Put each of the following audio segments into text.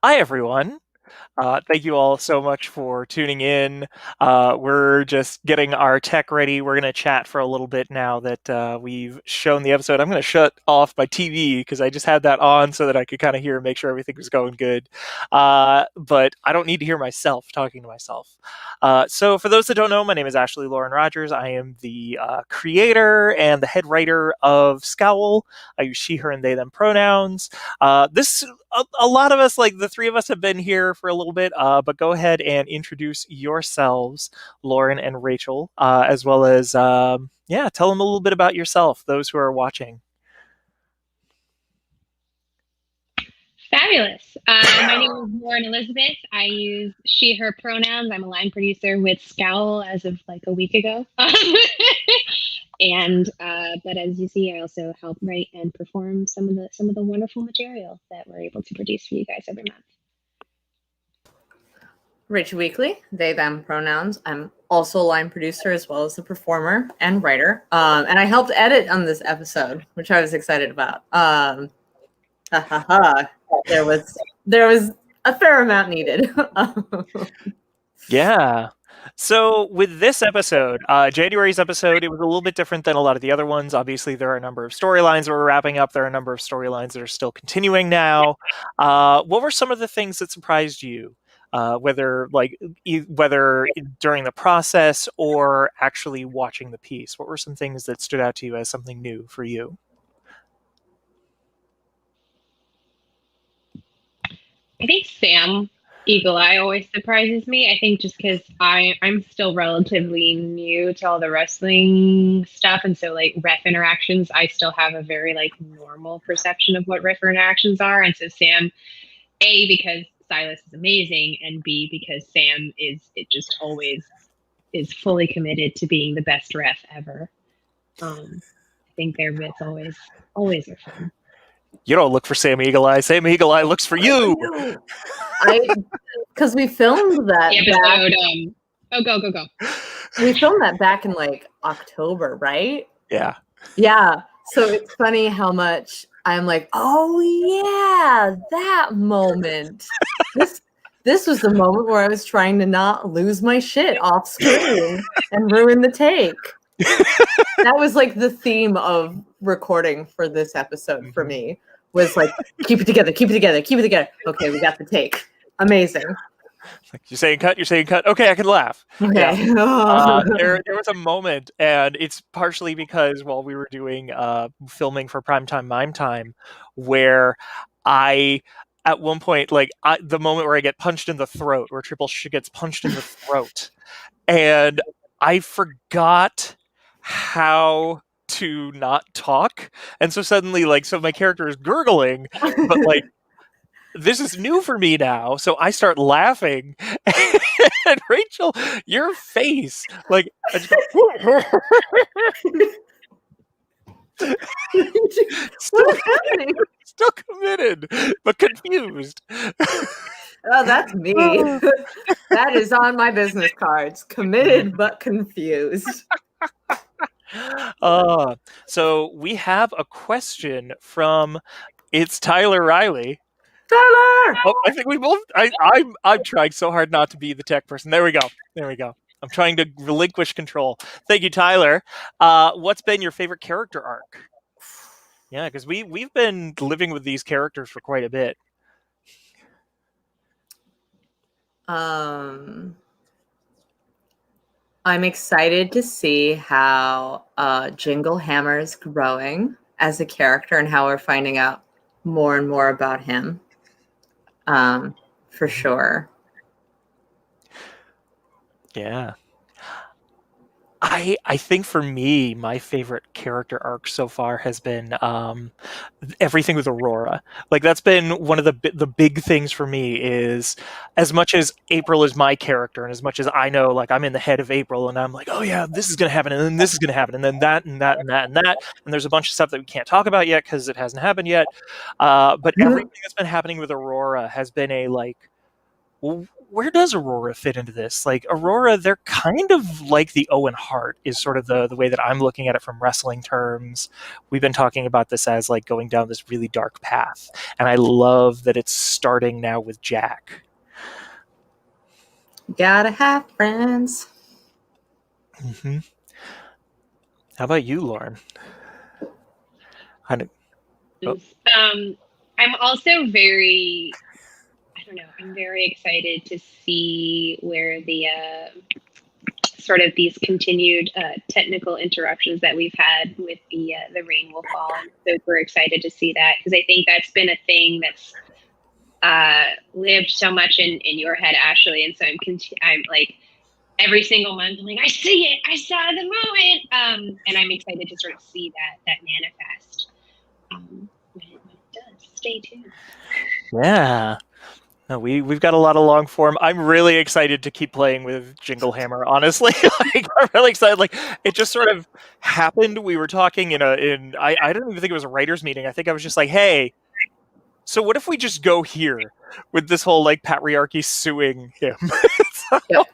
Hi, everyone. Thank you all so much for tuning in. We're just getting our tech ready. We're going to chat for a little bit now that we've shown the episode. I'm going to shut off my TV because I just had that on so that I could kind of hear and make sure everything was going good. But I don't need to hear myself talking to myself. So, for those that don't know, my name is Ashley Lauren Rogers. I am the creator and the head writer of SCOWL. I use she, her, and they, them pronouns. This a lot of us, like the three of us, have been here for a little bit, but go ahead and introduce yourselves, Lauren and Rachel, as well as, yeah, tell them a little bit about yourself, those who are watching. Fabulous. My name is Lauren Elizabeth. I use she, her pronouns. I'm a line producer with SCOWL as of like a week ago. But as you see, I also help write and perform some of the wonderful material that we're able to produce for you guys every month. Rachel Weekly, they, them pronouns. I'm also a line producer as well as a performer and writer. And I helped edit on this episode, which I was excited about. There was a fair amount needed. Yeah. So with this episode, January's episode, it was a little bit different than a lot of the other ones. Obviously, there are a number of storylines that we're wrapping up. There are a number of storylines that are still continuing now. What were some of the things that surprised you? Whether during the process or actually watching the piece, what were some things that stood out to you as something new for you? I think Sam Eagle Eye always surprises me. I think just because I'm still relatively new to all the wrestling stuff, and so like ref interactions, I still have a very like normal perception of what ref interactions are, and so Sam, A, because Silas is amazing, and B, because Sam it just always is fully committed to being the best ref ever. I think their bits always are fun. You don't look for Sam Eagle Eye. Sam Eagle Eye looks for you. Because we filmed that episode. Go. We filmed that back in like October, right? Yeah. Yeah. So it's funny how much I'm like, oh yeah, that moment. This was the moment where I was trying to not lose my shit off screen and ruin the take. That was like the theme of recording for this episode for me, was like, keep it together. Okay, we got the take. Amazing. Like, you're saying cut. Okay, I can laugh. Okay. Yeah. There was a moment, and it's partially because while we were doing filming for Primetime Mime Time, where at one point, the moment where I get punched in the throat, where Triple Sh gets punched in the throat, and I forgot how to not talk, and so suddenly, so my character is gurgling, but this is new for me now, so I start laughing, and Rachel, your face, I just go, What's happening? Still committed, but confused. Oh, that's me. That is on my business cards. Committed but confused. So we have a question from It's Tyler Riley. Tyler! Oh, I think we both. I'm trying so hard not to be the tech person. There we go. I'm trying to relinquish control. Thank you, Tyler. What's been your favorite character arc? Yeah, because we've been living with these characters for quite a bit. I'm excited to see how Jingle Hammer is growing as a character and how we're finding out more and more about him. For sure. Yeah. I think for me, my favorite character arc so far has been everything with Aurora. That's been one of the big things for me, is as much as April is my character, and as much as I know, I'm in the head of April, and I'm like, oh yeah, this is going to happen, and then this is going to happen, and then that, and that, and that, and that, and there's a bunch of stuff that we can't talk about yet because it hasn't happened yet. But everything that's been happening with Aurora has been a well, where does Aurora fit into this? Like Aurora, they're kind of like the Owen Hart is sort of the way that I'm looking at it from wrestling terms. We've been talking about this as like going down this really dark path, and I love that it's starting now with Jack. Gotta have friends. Mm-hmm. How about you, Lauren? I'm also very, I don't know, I'm very excited to see where the sort of these continued technical interruptions that we've had with the rain will fall. I'm super excited to see that, because I think that's been a thing that's lived so much in your head, Ashley, and so I'm like every single month I'm like, I see it, I saw the moment, and I'm excited to sort of see that manifest when it does. Stay tuned. Yeah. No, we've got a lot of long form. I'm really excited to keep playing with Jinglehammer, honestly. Like, I'm really excited. Like, it just sort of happened. We were talking I don't even think it was a writer's meeting. I think I was just like, hey, so what if we just go here with this whole like patriarchy suing him? Yep.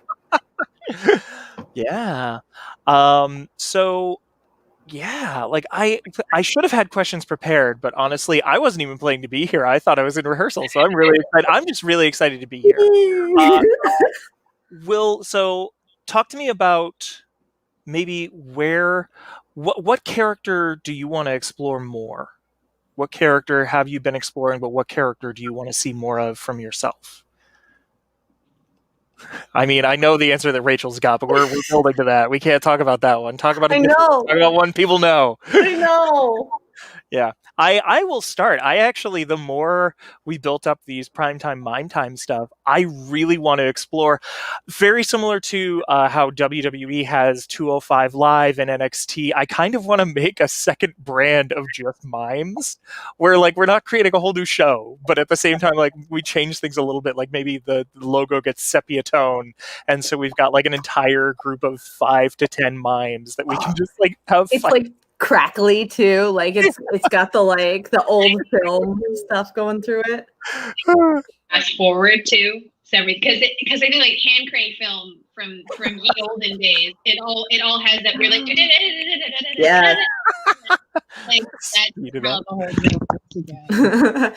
Yeah. So yeah, like I should have had questions prepared, but honestly, I wasn't even planning to be here. I thought I was in rehearsal, so I'm really excited. I'm just really excited to be here. So talk to me about maybe what character do you want to explore more? What character have you been exploring, but what character do you want to see more of from yourself? I mean, I know the answer that Rachel's got, but we're building to that. We can't talk about that one. Talk about I know. Talk about one people know. I know. Yeah. I will start. I actually, the more we built up these primetime mind time stuff, I really want to explore, very similar to how WWE has 205 Live and NXT. I kind of want to make a second brand of just mimes, where like we're not creating a whole new show, but at the same time, like we change things a little bit. Like maybe the logo gets sepia tone, and so we've got like an entire group of 5 to 10 mimes that we can just like have. It's like crackly too, like it's got the like the old film stuff going through it. Fast forward too, so because I think like hand crank film from the olden days, it all has that weird like yeah, like that's how the whole thing works together.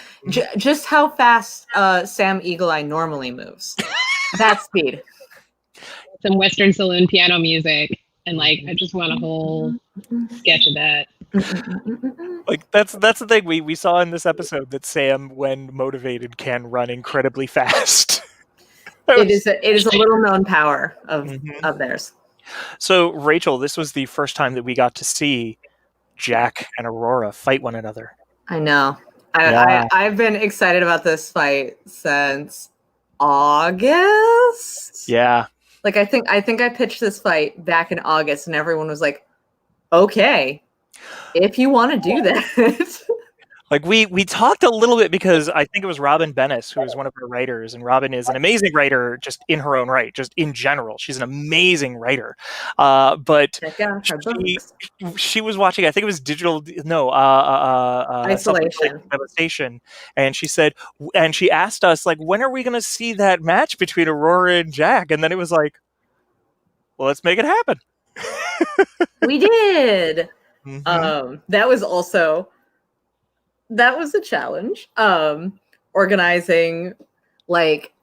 Just how fast Sam Eagle Eye normally moves. That speed. Some Western saloon piano music. And like, I just want a whole sketch of that. Like that's the thing we saw in this episode, that Sam, when motivated, can run incredibly fast. It is a little known power of theirs. So Rachel, this was the first time that we got to see Jack and Aurora fight one another. I know. I've been excited about this fight since August. Yeah. Like I think I pitched this fight back in August, and everyone was like, "Okay, if you want to do that." Like we talked a little bit, because I think it was Robin Bennis who is one of our writers, and Robin is an amazing writer just in her own right, just in general. She's an amazing writer. But she was watching, I think it was Devastation, and she said, and she asked us like, when are we going to see that match between Aurora and Jack? And then it was like, well, let's make it happen. We did. That was a challenge. Organizing, like,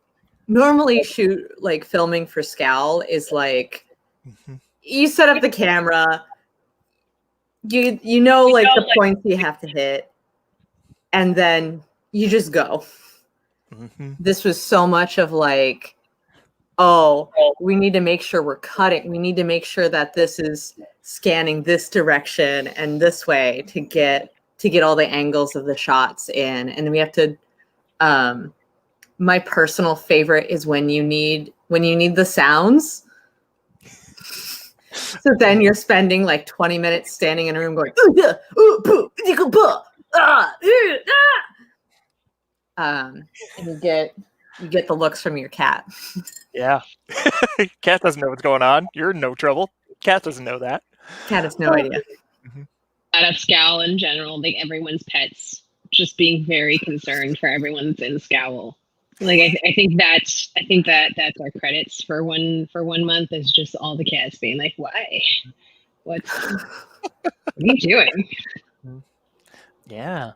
normally filming for SCOWL is like, you set up the camera, you know like the points you have to hit, and then you just go. This was so much of like, oh, we need to make sure we're cutting. We need to make sure that this is scanning this direction and this way to get all the angles of the shots in. And then we have to, my personal favorite is when you need the sounds. So then you're spending like 20 minutes standing in a room going, ooh, yeah, ooh, poo, and you get the looks from your cat. Yeah. Cat doesn't know what's going on. You're in no trouble. Cat doesn't know that. Cat has no idea. Out of SCOWL in general, like everyone's pets, just being very concerned for everyone's in SCOWL. Like I think that's our credits for one month is just all the cats being like, why? What are you doing? Yeah.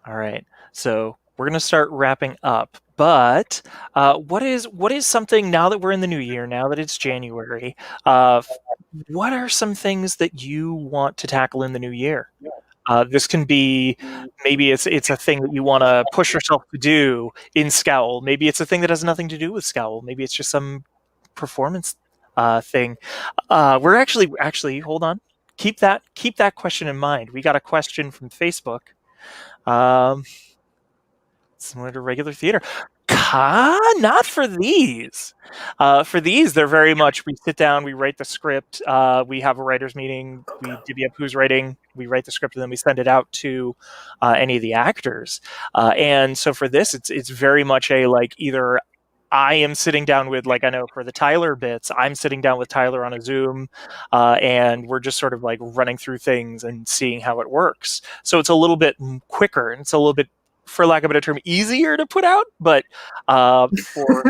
All right. So we're going to start wrapping up. But what is something, now that we're in the new year, now that it's January, what are some things that you want to tackle in the new year? This can be, maybe it's a thing that you want to push yourself to do in SCOWL. Maybe it's a thing that has nothing to do with SCOWL. Maybe it's just some performance thing. We're actually hold on. Keep that question in mind. We got a question from Facebook. Similar to regular theater. Not for these. For these, they're very much, we sit down, we write the script, we have a writer's meeting, we divvy up who's writing, we write the script, and then we send it out to any of the actors. And so for this, it's very much a, like, either I am sitting down with, like, I know for the Tyler bits, I'm sitting down with Tyler on a Zoom, and we're just sort of like running through things and seeing how it works. So it's a little bit quicker, and it's a little bit, for lack of a better term, easier to put out. But for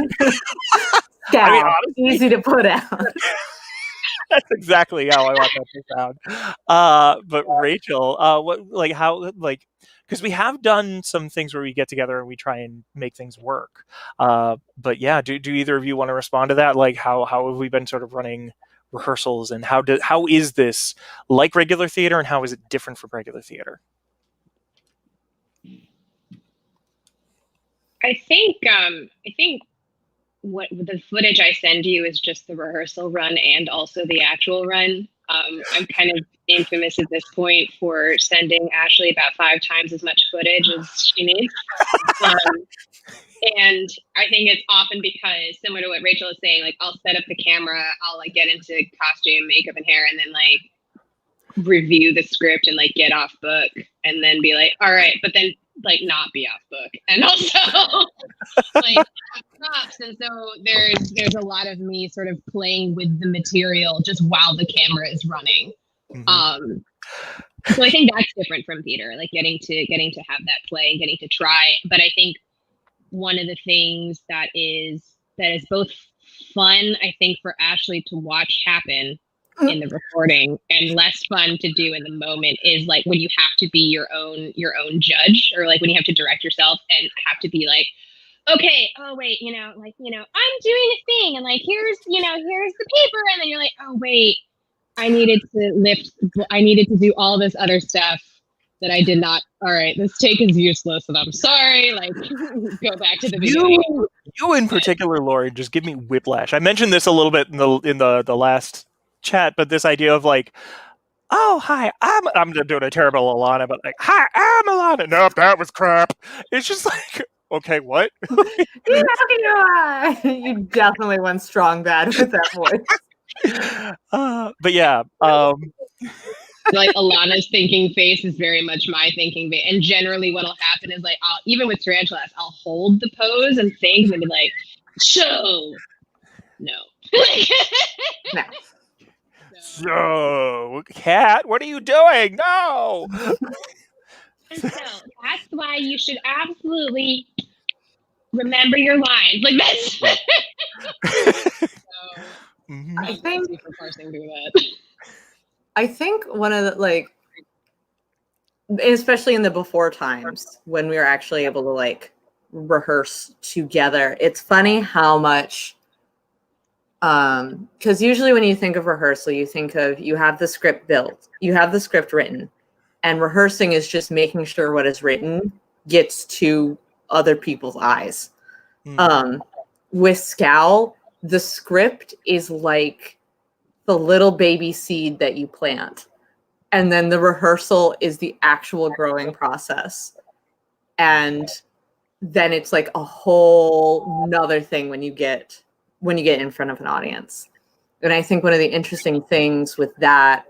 Yeah, I mean, honestly, easy to put out. that's exactly how I want that to sound. But Rachel, because we have done some things where we get together and we try and make things work. But yeah, do either of you want to respond to that? Like, how have we been sort of running rehearsals, and how is this like regular theater, and how is it different from regular theater? I think what the footage I send you is just the rehearsal run and also the actual run. I'm kind of infamous at this point for sending Ashley about 5 times as much footage as she needs. And I think it's often because, similar to what Rachel is saying, like, I'll set up the camera, I'll like get into costume, makeup, and hair, and then like review the script and like get off book, and then be like, all right, but then like not be off book, and also like props. And so there's a lot of me sort of playing with the material just while the camera is running. Mm-hmm. So I think that's different from theater, like getting to have that play and getting to try. But I think one of the things that is both fun, I think, for Ashley to watch happen in the recording and less fun to do in the moment is like when you have to be your own judge, or like when you have to direct yourself and have to be like, okay, oh wait, I'm doing a thing, and like here's the paper, and then you're like, oh wait, I needed to do all this other stuff that I did not. All right, this take is useless, and I'm sorry. Like, go back to the beginning. You in particular, Lauren, just give me whiplash. I mentioned this a little bit in the last chat, but this idea of like, oh hi, I'm doing a terrible Alana, but like, hi, I'm Alana. Nope, that was crap. It's just like, okay, what? You definitely went strong bad with that voice. But yeah, like Alana's thinking face is very much my thinking face, and generally what'll happen is like, even with Tarantulas, I'll hold the pose and think and be like, show, no. No. So, Kat, what are you doing? No. And so that's why you should absolutely remember your lines. Like that's. I think for parsing through that. I think one of the, like, especially in the before times when we were actually able to like rehearse together, it's funny how much. Because usually when you think of rehearsal, you think of, you have the script built, you have the script written, and rehearsing is just making sure what is written gets to other people's eyes. With SCOWL, the script is like the little baby seed that you plant, and then the rehearsal is the actual growing process. And then it's like a whole nother thing when you get in front of an audience. And I think one of the interesting things with that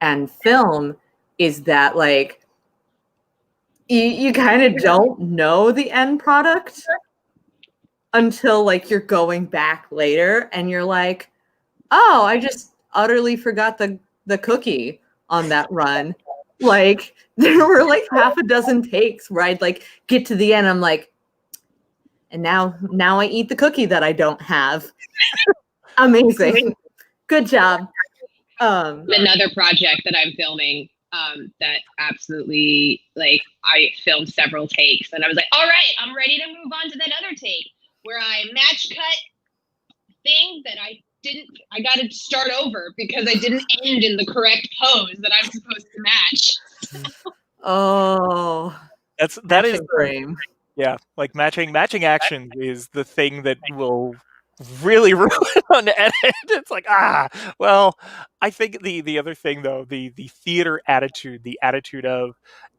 and film is that like you kind of don't know the end product until like you're going back later and you're like, oh, I just utterly forgot the cookie on that run. Like there were like half a dozen takes where I'd like get to the end, I'm like, And now I eat the cookie that I don't have. Amazing. Good job. Another project that I'm filming that absolutely, like, I filmed several takes and I was like, all right, I'm ready to move on to that other take where I match cut thing that I got to start over because I didn't end in the correct pose that I'm supposed to match. Oh, that is frame. Yeah, like matching action is the thing that will really ruin an edit. It's like, well, I think the other thing though, the theater attitude, the attitude of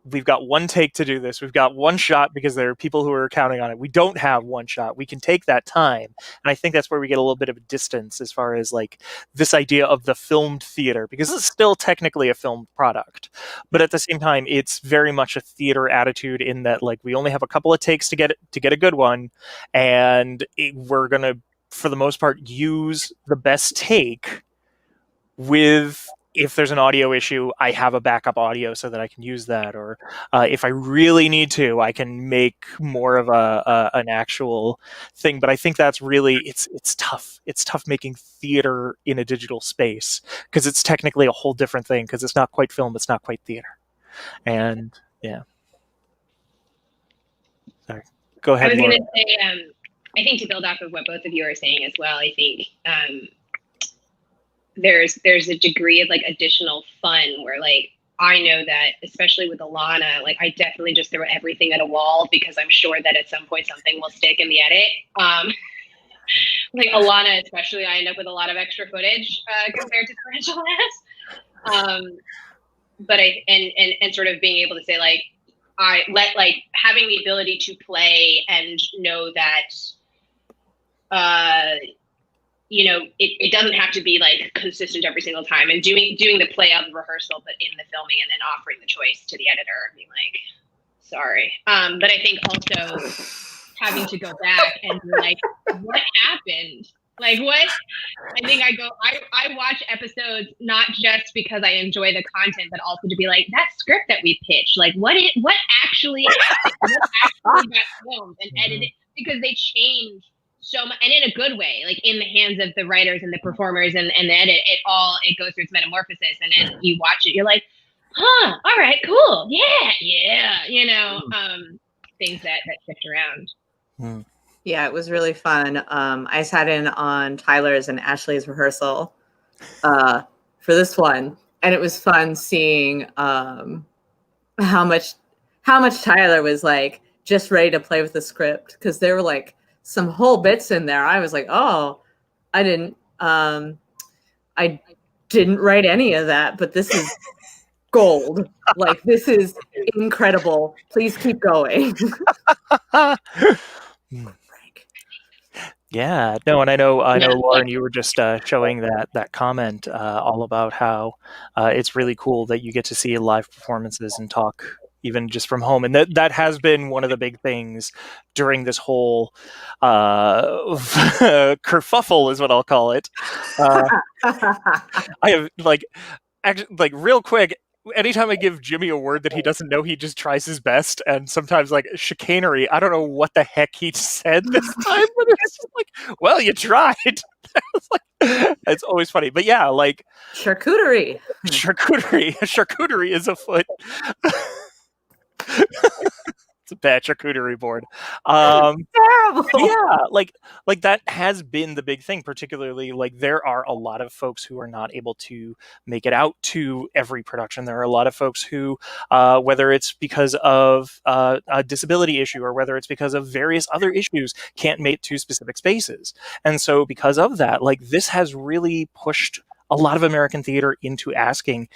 we've got one take to do this, we've got one shot because there are people who are counting on it. We don't have one shot. We can take that time. And I think that's where we get a little bit of a distance as far as like this idea of the filmed theater, because it's still technically a filmed product. But at the same time, it's very much a theater attitude in that like we only have a couple of takes to get a good one, and we're gonna, for the most part, use the best take with, if there's an audio issue, I have a backup audio so that I can use that, or if I really need to, I can make more of an actual thing. But I think that's really, it's tough. It's tough making theater in a digital space because it's technically a whole different thing, because it's not quite film, it's not quite theater. And yeah. Sorry. Go ahead, I was Laura. going to say, I think to build off of what both of you are saying as well, I think there's a degree of like additional fun where like I know that especially with Alana, like I definitely just throw everything at a wall because I'm sure that at some point something will stick in the edit. Like Alana especially, I end up with a lot of extra footage compared to Tarantula has. But and sort of being able to say like having the ability to play and know that it doesn't have to be like consistent every single time, and doing the play of the rehearsal, but in the filming, and then offering the choice to the editor and being like, sorry. But I think also having to go back and be like, what happened? Like what? I think I watch episodes not just because I enjoy the content, but also to be like, that script that we pitched, like what actually happened? What actually got filmed and edited? Because they change so much, and in a good way, like in the hands of the writers and the performers and the edit, it goes through its metamorphosis, and then you watch it, you're like, huh, all right, cool, yeah, things that shift around. Yeah, it was really fun. I sat in on Tyler's and Ashley's rehearsal for this one, and it was fun seeing how much Tyler was like just ready to play with the script, because there were like some whole bits in there. I was like, oh, I didn't write any of that, but this is gold. Like, this is incredible. Please keep going. Yeah, no, and I know, Lauren, you were just showing that comment all about how it's really cool that you get to see live performances and talk even just from home, and that has been one of the big things during this whole kerfuffle, is what I'll call it. I have like real quick. Anytime I give Jimmy a word that he doesn't know, he just tries his best. And sometimes, like, chicanery, I don't know what the heck he said this time, but it's just like, well, you tried. It's always funny. But yeah, like... Charcuterie. Charcuterie is afoot. It's a bad charcuterie board. Terrible. Yeah, like that has been the big thing, particularly like there are a lot of folks who are not able to make it out to every production. There are a lot of folks who, whether it's because of a disability issue or whether it's because of various other issues, can't make it to specific spaces. And so because of that, like this has really pushed a lot of American theater into asking,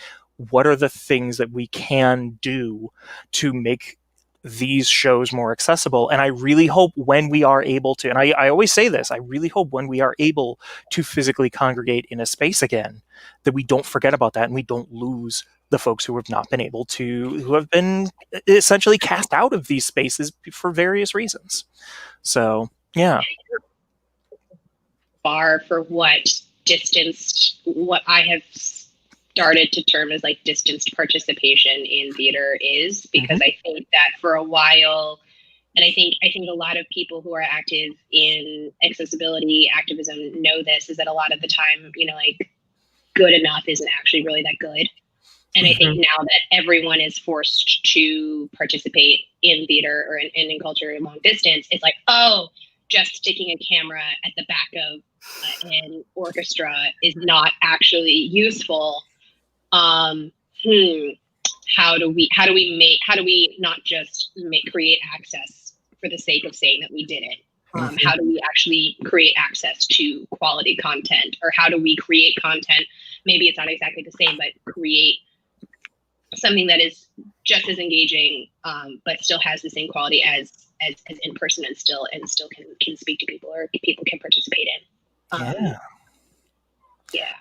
what are the things that we can do to make these shows more accessible? And I really hope when we are able to, and I always say this, I really hope when we are able to physically congregate in a space again, that we don't forget about that and we don't lose the folks who have not been able to, who have been essentially cast out of these spaces for various reasons. So, yeah. Bar for what I have started to term as like distanced participation in theater is, because I think that for a while And I think a lot of people who are active in accessibility activism know this, is that a lot of the time, like, good enough isn't actually really that good. And I think now that everyone is forced to participate in theater or in culture long distance, it's like, oh, just sticking a camera at the back of an orchestra is not actually useful. How do we not just create access for the sake of saying that we did it? How do we actually create access to quality content, or how do we create content? Maybe it's not exactly the same, but create something that is just as engaging, but still has the same quality as in person, and still can speak to people, or people can participate in. Yeah.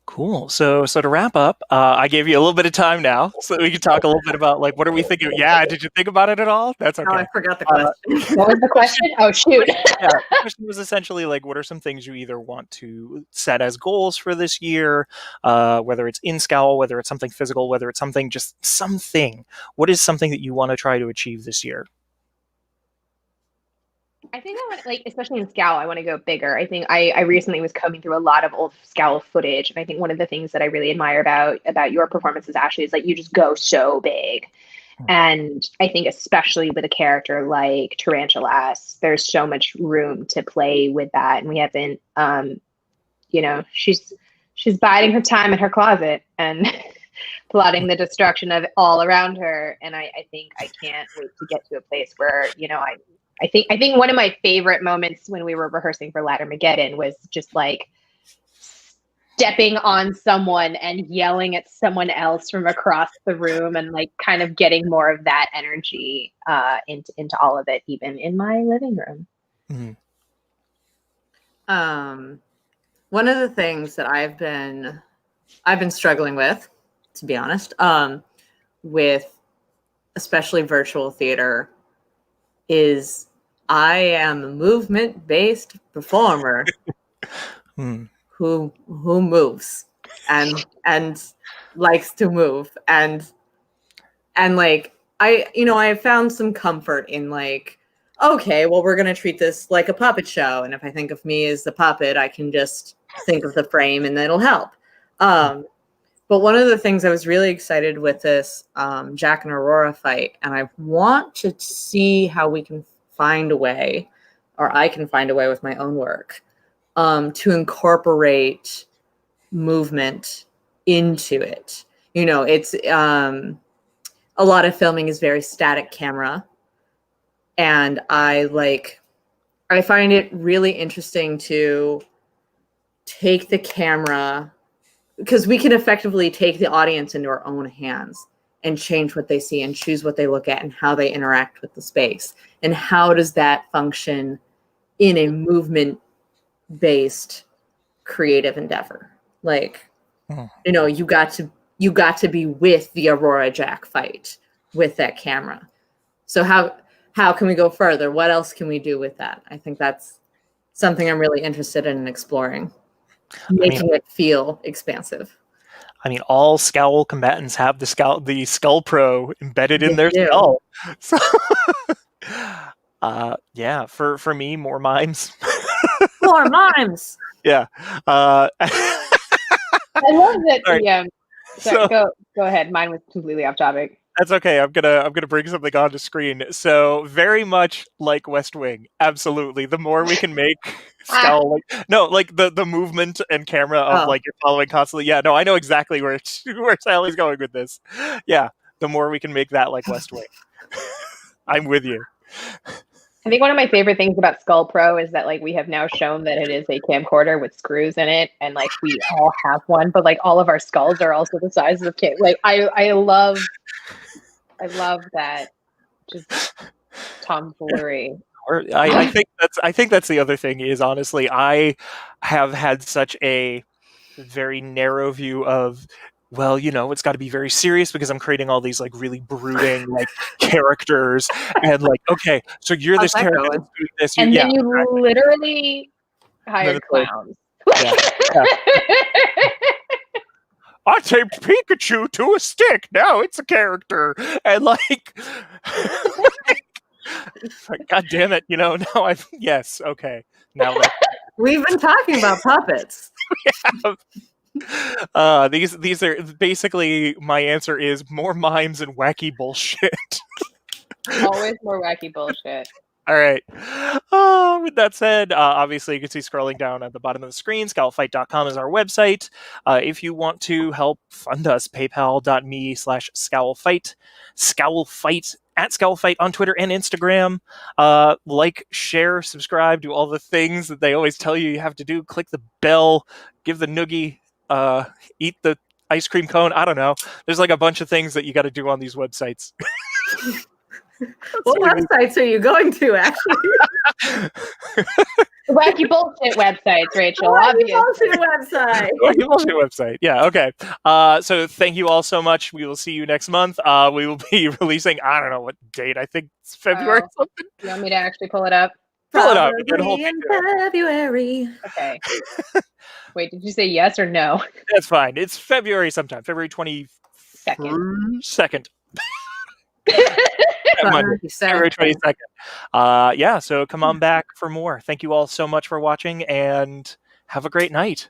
Cool. So to wrap up, I gave you a little bit of time now, so we can talk a little bit about, like, what are we thinking? Yeah, did you think about it at all? That's okay. Oh, I forgot the question. What was the question? Oh, shoot. Yeah, the question was essentially, like, what are some things you either want to set as goals for this year, whether it's in SCOWL, whether it's something physical, whether it's something, just something. What is something that you want to try to achieve this year? I think I want, like, especially in SCOWL, I want to go bigger. I think I recently was combing through a lot of old SCOWL footage, and I think one of the things that I really admire about your performances, Ashley, is like you just go so big. And I think especially with a character like Tarantulas, there's so much room to play with that, and we haven't, she's biding her time in her closet and plotting the destruction of all around her. And I think I can't wait to get to a place where, I think one of my favorite moments when we were rehearsing for Lattermageddon was just like stepping on someone and yelling at someone else from across the room, and like kind of getting more of that energy into all of it, even in my living room. One of the things that I've been struggling with, to be honest, with especially virtual theater, is I am a movement-based performer who moves and likes to move, and like I found some comfort in, like, okay, well, we're gonna treat this like a puppet show, and if I think of me as the puppet, I can just think of the frame and that'll help. But one of the things I was really excited with this Jack and Aurora fight, and I want to see how we can find a way, or I can find a way with my own work, to incorporate movement into it. It's a lot of filming is very static camera, and I find it really interesting to take the camera, because we can effectively take the audience into our own hands and change what they see and choose what they look at and how they interact with the space. And how does that function in a movement-based creative endeavor? Like, you got to be with the Aurora Jack fight with that camera. So how can we go further? What else can we do with that? I think that's something I'm really interested in exploring. Making it feel expansive. I mean, all SCOWL combatants have the Skull Pro embedded in their skull. So, yeah, for me, more mimes. More mimes. Yeah. I love that. Sorry, go ahead. Mine was completely off topic. That's okay. I'm gonna bring something onto screen. So very much like West Wing, absolutely. The more we can make SCOWL, like the movement and camera of like you're following constantly. Yeah, no, I know exactly where Sally's going with this. Yeah, the more we can make that like West Wing. I'm with you. I think one of my favorite things about SCOWL Pro is that, like, we have now shown that it is a camcorder with screws in it, and like we all have one, but like all of our skulls are also the size of like I love that just tomfoolery. I think that's the other thing is, honestly, I have had such a very narrow view of, well, it's got to be very serious because I'm creating all these like really brooding like characters, and like, okay, so you're this character that's doing this, and then you literally hired clowns. Yeah. I taped Pikachu to a stick. Now it's a character, and like, God damn it! Now I've yes. Okay, now that We've been talking about puppets. these are basically my answer is more mimes and wacky bullshit. Always more wacky bullshit. All right. With that said, obviously you can see scrolling down at the bottom of the screen, scowlfight.com is our website. If you want to help fund us, paypal.me/scowlfight, scowlfight at scowlfight on Twitter and Instagram. Like, share, subscribe, do all the things that they always tell you have to do. Click the bell, give the noogie, eat the ice cream cone. I don't know. There's like a bunch of things that you got to do on these websites. What websites are you going to, actually? Wacky bullshit websites, Rachel. Wacky Obviously. bullshit website. Wacky bullshit website. Yeah, okay. So thank you all so much. We will see you next month. We will be releasing, I don't know what date. I think it's February something. You want me to actually pull it up? Pull it up. Probably in February. Okay. Wait, did you say yes or no? That's fine. It's February sometime. February 22nd. February 22nd. Yeah, so come on back for more. Thank you all so much for watching, and have a great night.